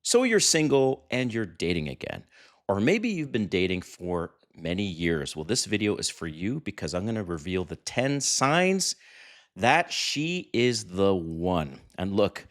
So you're single and you're dating again. Or maybe you've been dating for many years. Well, this video is for you because I'm going to reveal the 10 signs that she is the one. And look,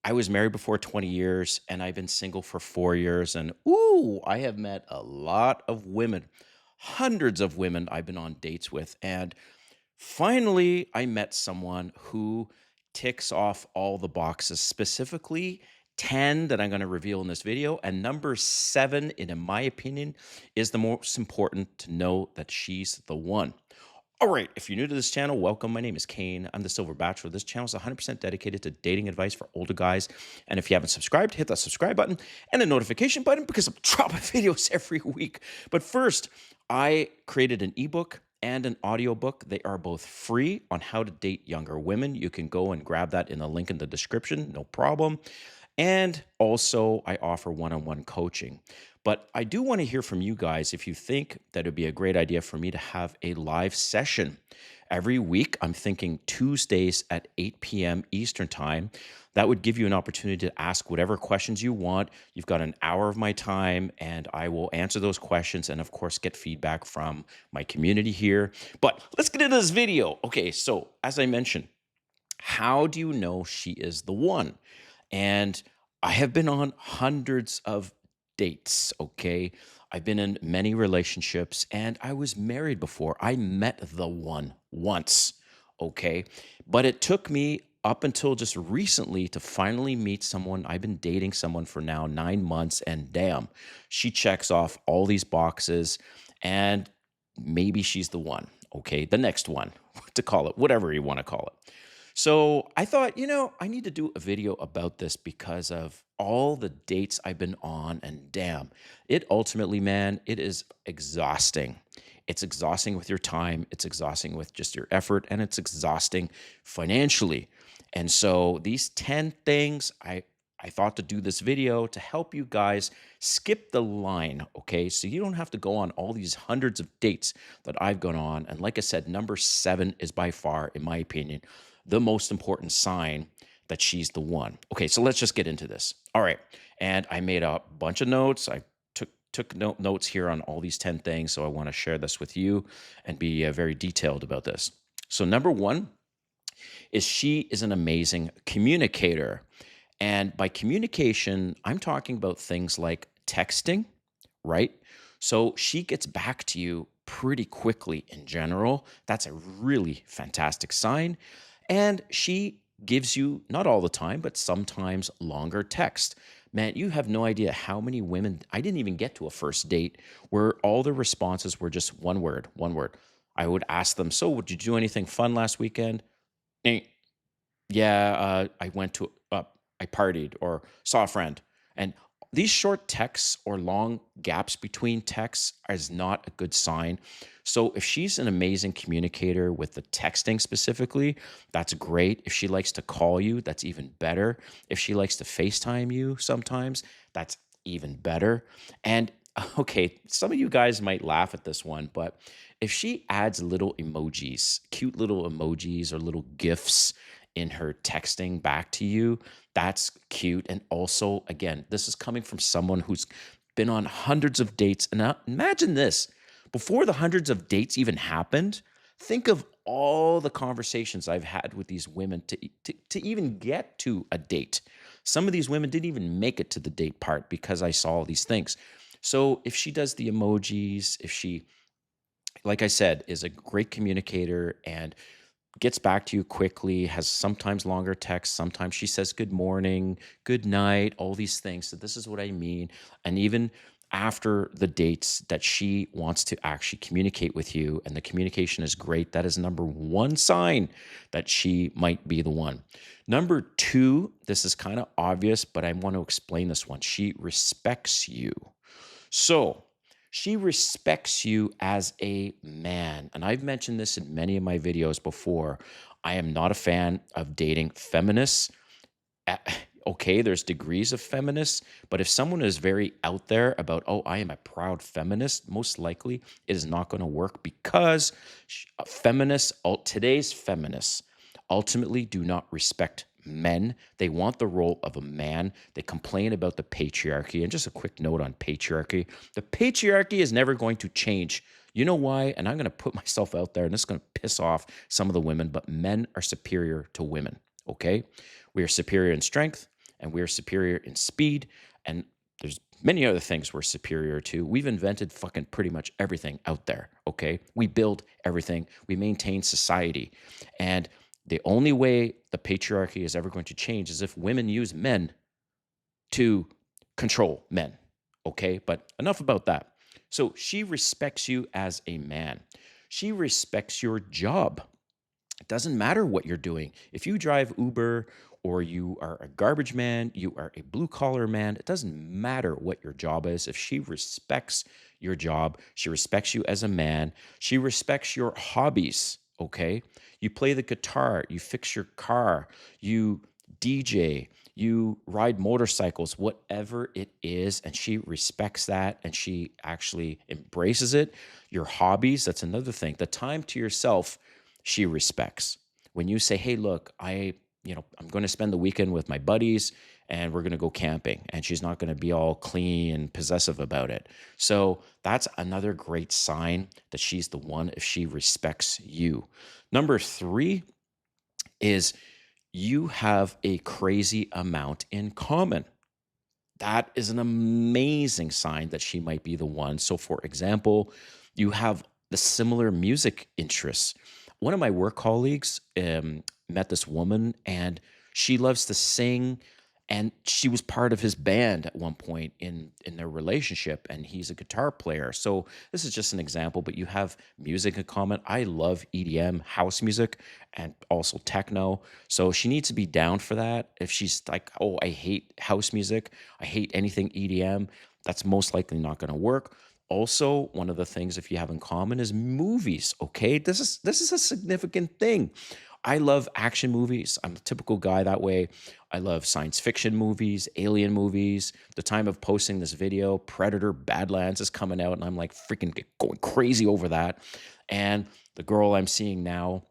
I was married before 20 years and I've been single for 4 years. And ooh, I have met a lot of women, hundreds of women I've been on dates with. And finally, I met someone who ticks off all the boxes, specifically 10 that I'm going to reveal in this video. And number seven, in my opinion, is the most important to know that she's the one. All right, if you're new to this channel, welcome. My name is Kane. I'm the Silver Bachelor. This channel is 100% dedicated to dating advice for older guys. And if you haven't subscribed, hit that subscribe button and the notification button because I'm dropping videos every week. But first, I created an ebook and an audiobook. They are both free on how to date younger women. You can go and grab that in the link in the description, no problem. And also, I offer one-on-one coaching. But I do want to hear from you guys if you think that it'd be a great idea for me to have a live session every week. I'm thinking Tuesdays at 8 p.m. Eastern Time. That would give you an opportunity to ask whatever questions you want. You've got an hour of my time, and I will answer those questions and, of course, get feedback from my community here. But let's get into this video. Okay, so as I mentioned, how do you know she is the one? And I have been on hundreds of dates, okay? I've been in many relationships and I was married before. I met the one once, okay? But it took me up until just recently to finally meet someone. I've been dating someone for now 9 months, and damn, she checks off all these boxes, and maybe she's the one, okay? The next one, to call it, whatever you want to call it. So I thought, I need to do a video about this because of all the dates I've been on. And damn, it ultimately, man, it is exhausting. It's exhausting with your time, it's exhausting with just your effort, and it's exhausting financially. And so these 10 things, I thought to do this video to help you guys skip the line, okay? So you don't have to go on all these hundreds of dates that I've gone on. And like I said, number seven is by far, in my opinion, the most important sign that she's the one. Okay, so let's just get into this. All right, and I made a bunch of notes. I took notes here on all these 10 things, so I want to share this with you and be very detailed about this. So number one is she is an amazing communicator. And by communication, I'm talking about things like texting, right? So she gets back to you pretty quickly in general. That's a really fantastic sign. And she gives you, not all the time, but sometimes longer text. Man, you have no idea how many women, I didn't even get to a first date where all the responses were just one word, one word. I would ask them, so did you do anything fun last weekend? "Eh, yeah, I went to, I partied or saw a friend." And these short texts or long gaps between texts is not a good sign. So if she's an amazing communicator with the texting specifically, that's great. If she likes to call you, that's even better. If she likes to FaceTime you sometimes, that's even better. And okay, some of you guys might laugh at this one, but if she adds little emojis, cute little emojis or little GIFs in her texting back to you, that's cute. And also, again, this is coming from someone who's been on hundreds of dates. And now imagine this, before the hundreds of dates even happened, think of all the conversations I've had with these women to even get to a date. Some of these women didn't even make it to the date part because I saw all these things. So if she does the emojis, if she, like I said, is a great communicator and gets back to you quickly, has sometimes longer texts, sometimes she says good morning, good night, all these things. So this is what I mean. And even after the dates that she wants to actually communicate with you and the communication is great, that is number one sign that she might be the one. Number two, this is kind of obvious, but I want to explain this one. She respects you. So she respects you as a man. And I've mentioned this in many of my videos before. I am not a fan of dating feminists. Uh, Okay, there's degrees of feminists, but if someone is very out there about, oh, I am a proud feminist, most likely it is not going to work because today's feminists ultimately do not respect men. They want the role of a man. They complain about the patriarchy. And just a quick note on patriarchy: the patriarchy is never going to change. You know why? And I'm going to put myself out there, and this is going to piss off some of the women, but men are superior to women. Okay. We are superior in strength, and we are superior in speed. And there's many other things we're superior to. We've invented fucking pretty much everything out there. Okay. We build everything, we maintain society. And the only way the patriarchy is ever going to change is if women use men to control men. Okay. But enough about that. So she respects you as a man, she respects your job. It doesn't matter what you're doing. If you drive Uber or you are a garbage man, you are a blue collar man, it doesn't matter what your job is. If she respects your job, she respects you as a man, she respects your hobbies, okay? You play the guitar, you fix your car, you DJ, you ride motorcycles, whatever it is, and she respects that and she actually embraces it. Your hobbies, that's another thing. The time to yourself, she respects. When you say, "Hey, look, I'm going to spend the weekend with my buddies and we're going to go camping," and she's not going to be all clingy and possessive about it. So that's another great sign that she's the one if she respects you. Number 3 is you have a crazy amount in common. That is an amazing sign that she might be the one. So, for example, you have the similar music interests. One of my work colleagues met this woman, and she loves to sing. And she was part of his band at one point in their relationship, and he's a guitar player. So this is just an example, but you have music in common. I love EDM, house music, and also techno. So she needs to be down for that. If she's like, "Oh, I hate house music, I hate anything EDM," that's most likely not going to work. Also, one of the things if you have in common is movies. Okay, this is a significant thing. I love action movies. I'm a typical guy that way. I love science fiction movies, alien movies. The time of posting this video, Predator Badlands is coming out, and I'm like freaking going crazy over that. And the girl I'm seeing now,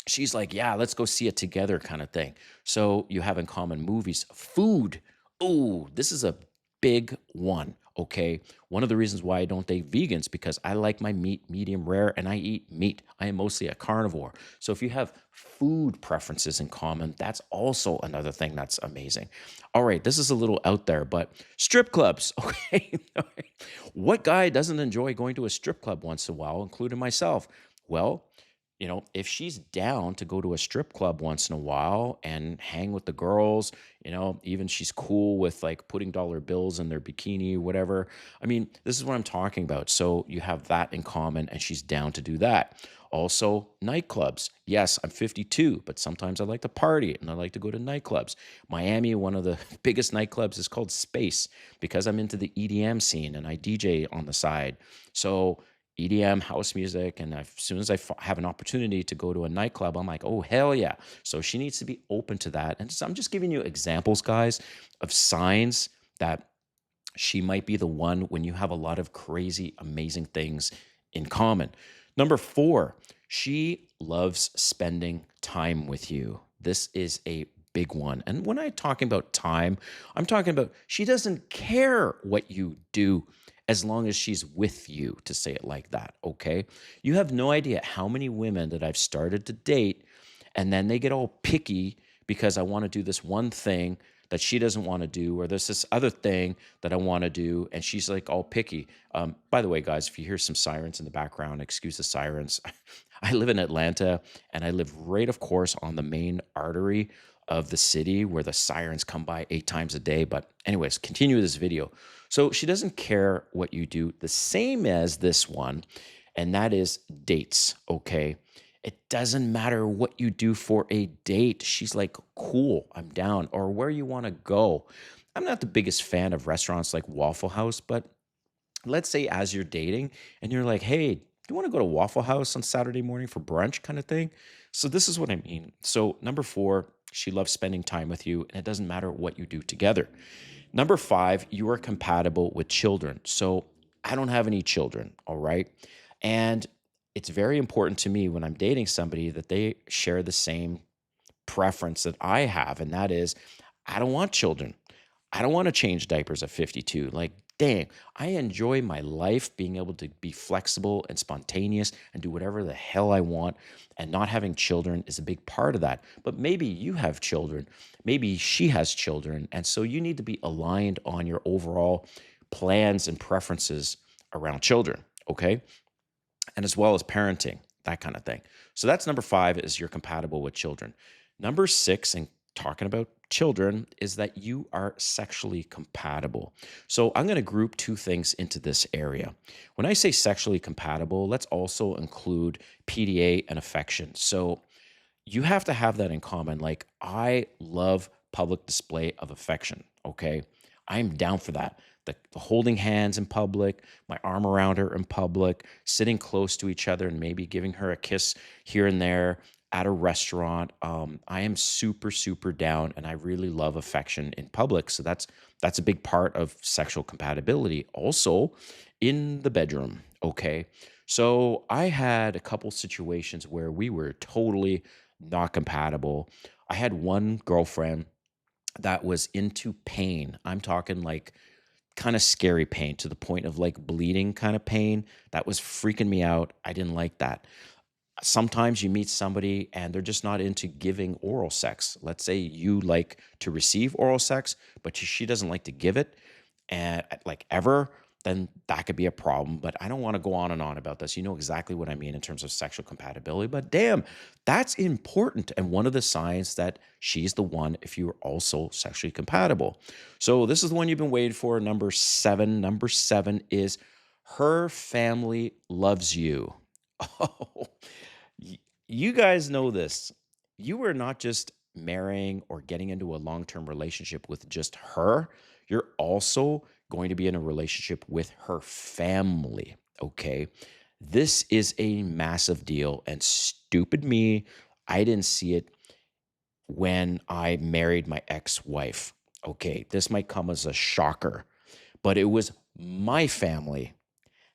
she's like, "Yeah, let's go see it together," kind of thing. So you have in common movies, food. Oh, this is a big one. Okay. One of the reasons why I don't date vegans because I like my meat medium rare and I eat meat. I am mostly a carnivore. So if you have food preferences in common, that's also another thing that's amazing. All right, this is a little out there, but strip clubs. Okay. All right. What guy doesn't enjoy going to a strip club once in a while, including myself? Well, if she's down to go to a strip club once in a while and hang with the girls, even she's cool with like putting dollar bills in their bikini, whatever. I mean, this is what I'm talking about. So you have that in common, and she's down to do that. Also, nightclubs. Yes, I'm 52, but sometimes I like to party and I like to go to nightclubs. Miami, one of the biggest nightclubs is called Space because I'm into the EDM scene and I DJ on the side. So EDM, house music. And as soon as I have an opportunity to go to a nightclub, I'm like, "Oh, hell yeah." So she needs to be open to that. And so I'm just giving you examples, guys, of signs that she might be the one when you have a lot of crazy, amazing things in common. Number 4, she loves spending time with you. This is a big one. And when I'm talking about time, I'm talking about she doesn't care what you do as long as she's with you, to say it like that. Okay. You have no idea how many women that I've started to date and then they get all picky because I want to do this one thing that she doesn't want to do, or there's this other thing that I want to do, and she's like all picky. By the way, guys, if you hear some sirens in the background, excuse the sirens. I live in Atlanta, and I live right, of course, on the main artery of the city where the sirens come by 8 times a day. But, anyways, continue this video. So she doesn't care what you do, the same as this one, and that is dates. Okay. It doesn't matter what you do for a date. She's like, "Cool, I'm down," or "Where you want to go." I'm not the biggest fan of restaurants like Waffle House, but let's say as you're dating and you're like, "Hey, do you want to go to Waffle House on Saturday morning for brunch," kind of thing. So this is what I mean. So number 4, she loves spending time with you, and it doesn't matter what you do together. Number 5, you are compatible with children. So I don't have any children, all right? And it's very important to me when I'm dating somebody that they share the same preference that I have, and that is I don't want children. I don't want to change diapers at 52. Like, dang, I enjoy my life being able to be flexible and spontaneous and do whatever the hell I want. And not having children is a big part of that. But maybe you have children. Maybe she has children. And so you need to be aligned on your overall plans and preferences around children. Okay. And as well as parenting, that kind of thing. So that's number 5 is you're compatible with children. Number 6, and talking about children, is that you are sexually compatible. So I'm going to group 2 things into this area. When I say sexually compatible, let's also include PDA and affection. So you have to have that in common. Like, I love public display of affection. Okay. I'm down for that. The holding hands in public, my arm around her in public, sitting close to each other and maybe giving her a kiss here and there at a restaurant. I am super, super down, and I really love affection in public. So that's a big part of sexual compatibility. Also in the bedroom. Okay. So I had a couple situations where we were totally not compatible. I had one girlfriend that was into pain. I'm talking like kind of scary pain to the point of like bleeding kind of pain. That was freaking me out. I didn't like that. Sometimes you meet somebody and they're just not into giving oral sex. Let's say you like to receive oral sex, but she doesn't like to give it, and like ever, then that could be a problem. But I don't want to go on and on about this. You know exactly what I mean in terms of sexual compatibility. But damn, that's important. And one of the signs that she's the one if you're also sexually compatible. So this is the one you've been waiting for. Number 7. Number 7 is her family loves you. Oh, you guys know this. You are not just marrying or getting into a long term relationship with just her, you're also going to be in a relationship with her family. Okay. This is a massive deal. And stupid me, I didn't see it when I married my ex wife. Okay. This might come as a shocker, but it was my family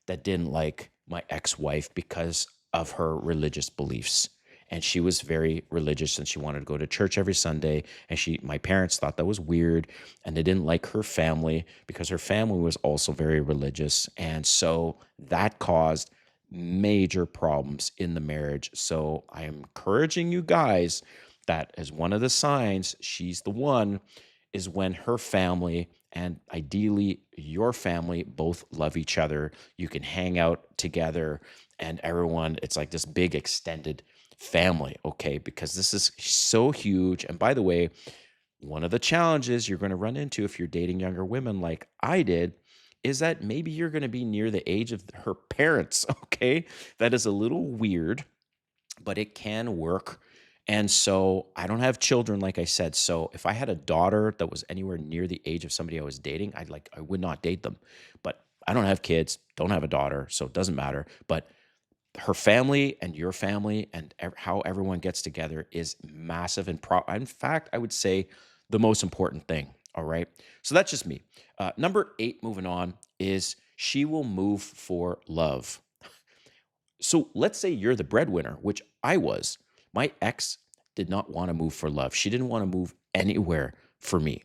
that didn't like my ex-wife because of her religious beliefs. And she was very religious and she wanted to go to church every Sunday. And my parents thought that was weird. And they didn't like her family because her family was also very religious. And so that caused major problems in the marriage. So I am encouraging you guys that as one of the signs she's the one is when her family and ideally your family both love each other. You can hang out together and everyone, it's like this big extended family, okay? Because this is so huge. And by the way, one of the challenges you're going to run into if you're dating younger women like I did is that maybe you're going to be near the age of her parents, okay? That is a little weird, but it can work. And so I don't have children, like I said. So if I had a daughter that was anywhere near the age of somebody I was dating, I would not date them. But I don't have kids, don't have a daughter, so it doesn't matter. But her family and your family and how everyone gets together is massive and in fact, I would say the most important thing. All right. So that's just me. Number 8, moving on, is she will move for love. So let's say you're the breadwinner, which I was. My ex did not want to move for love. She didn't want to move anywhere for me.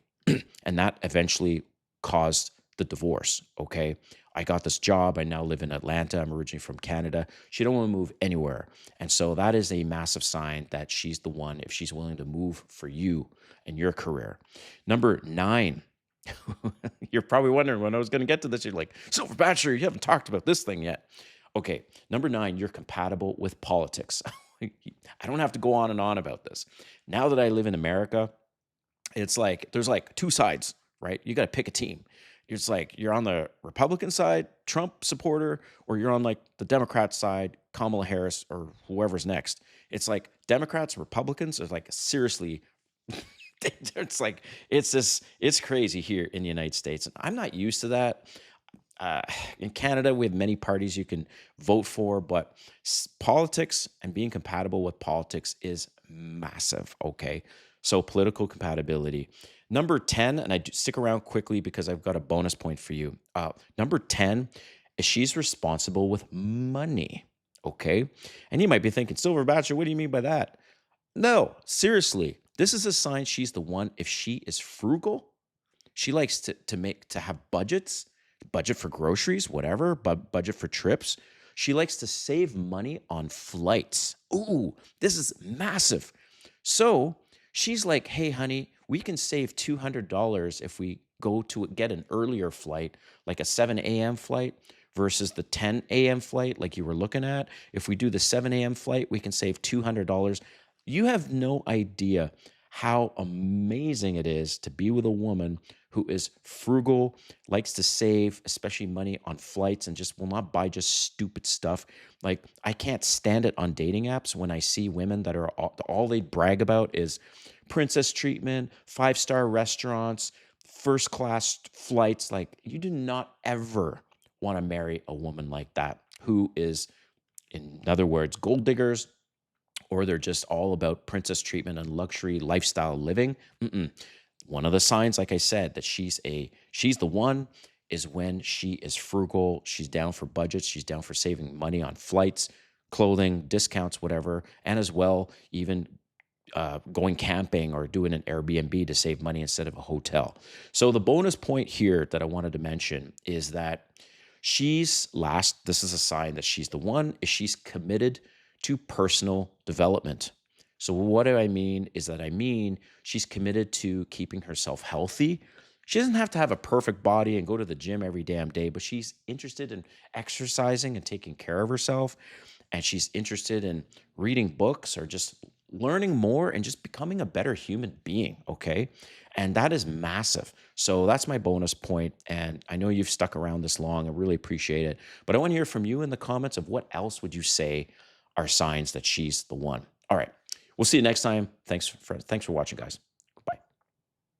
And that eventually caused the divorce. Okay. I got this job. I now live in Atlanta. I'm originally from Canada. She don't want to move anywhere. And so that is a massive sign that she's the one if she's willing to move for you and your career. Number 9. You're probably wondering when I was going to get to this. You're like, Silver Bachelor, you haven't talked about this thing yet. Okay, number 9, you're compatible with politics. I don't have to go on and on about this. Now that I live in America, it's like there's like 2 sides, right? You got to pick a team. It's like you're on the Republican side, Trump supporter, or you're on like the Democrat side, Kamala Harris, or whoever's next. It's like Democrats, Republicans are like seriously. It's like it's crazy here in the United States, and I'm not used to that. uh, in Canada, we have many parties you can vote for, but politics and being compatible with politics is massive. Okay. So political compatibility. Number 10, and stick around quickly because I've got a bonus point for you. Number 10 is she's responsible with money. Okay. And you might be thinking, Silver Bachelor, what do you mean by that? No, seriously. This is a sign she's the one. If she is frugal, she likes to have budgets, budget for groceries, whatever, budget for trips. She likes to save money on flights. Ooh, this is massive. So she's like, "Hey, honey, we can save $200 if we go to get an earlier flight, like a 7 a.m. flight versus the 10 a.m. flight, like you were looking at. If we do the 7 a.m. flight, we can save $200." You have no idea how amazing it is to be with a woman who is frugal, likes to save, especially money on flights, and just will not buy just stupid stuff. Like, I can't stand it on dating apps when I see women that are all they brag about is princess treatment, five-star restaurants, first class flights. Like, you do not ever want to marry a woman like that who is, in other words, gold diggers, or they're just all about princess treatment and luxury lifestyle living. Mm-mm. One of the signs, like I said, that she's the one is when she is frugal. She's down for budgets. She's down for saving money on flights, clothing, discounts, whatever, and as well even going camping or doing an Airbnb to save money instead of a hotel. So the bonus point here that I wanted to mention is that this is a sign that she's the one, is she's committed to personal development. So what do I mean is that I mean she's committed to keeping herself healthy. She doesn't have to have a perfect body and go to the gym every damn day, but she's interested in exercising and taking care of herself. And she's interested in reading books or just learning more and just becoming a better human being. Okay. And that is massive. So that's my bonus point. And I know you've stuck around this long. I really appreciate it. But I want to hear from you in the comments of what else would you say are signs that she's the one. All right. We'll see you next time. Thanks for watching, guys.